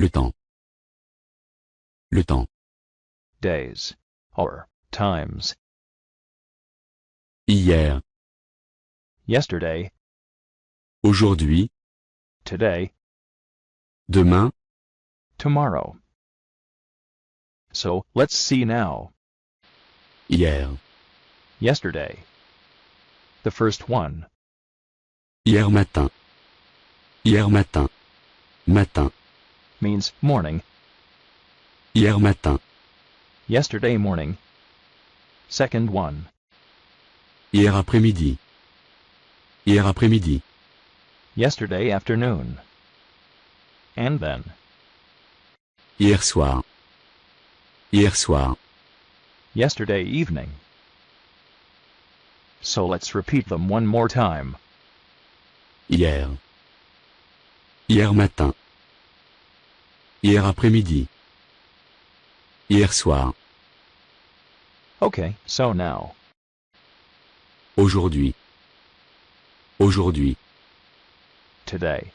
Le temps. Le temps. Days. Or times. Hier. Yesterday. Aujourd'hui. Today. Demain. Tomorrow. So, let's see now. Hier. Yesterday. The first one. Hier matin. Hier matin. Matin. Means morning. Hier matin. Yesterday morning. Second one. Hier après-midi. Hier après-midi. Yesterday afternoon. And then. Hier soir. Hier soir. Yesterday evening. So let's repeat them one more time. Hier. Hier matin. Hier après-midi. Hier soir. Okay, so now. Aujourd'hui. Aujourd'hui. Today.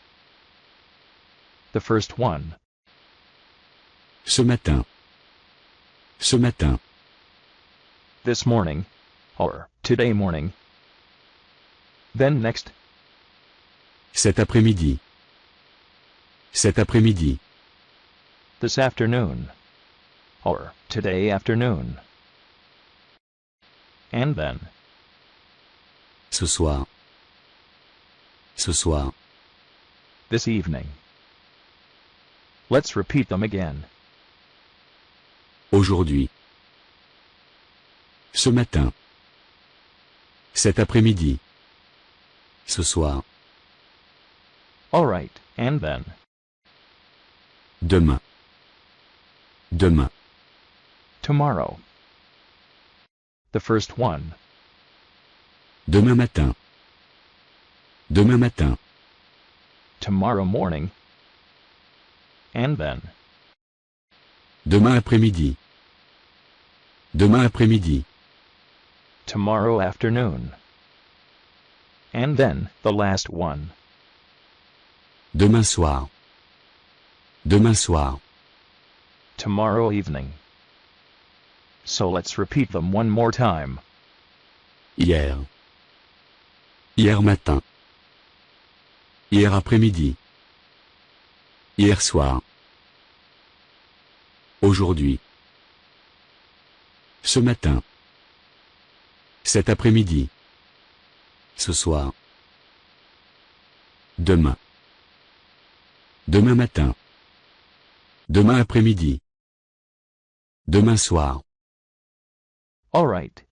The first one. Ce matin. Ce matin. This morning. Or today morning. Then next. Cet après-midi. Cet après-midi. This afternoon. Or today afternoon. And then. Ce soir. Ce soir. This evening. Let's repeat them again. Aujourd'hui. Ce matin. Cet après-midi. Ce soir. Alright, and then. Demain. Demain. Tomorrow. The first one. Demain matin. Demain matin. Tomorrow morning. And then. Demain après-midi. Demain après-midi. Tomorrow afternoon. And then, the last one. Demain soir. Demain soir. Tomorrow evening. So let's repeat them one more time. Hier. Hier matin. Hier après-midi. Hier soir. Aujourd'hui. Ce matin. Cet après-midi. Ce soir. Demain. Demain matin. Demain après-midi. Demain soir. Alright.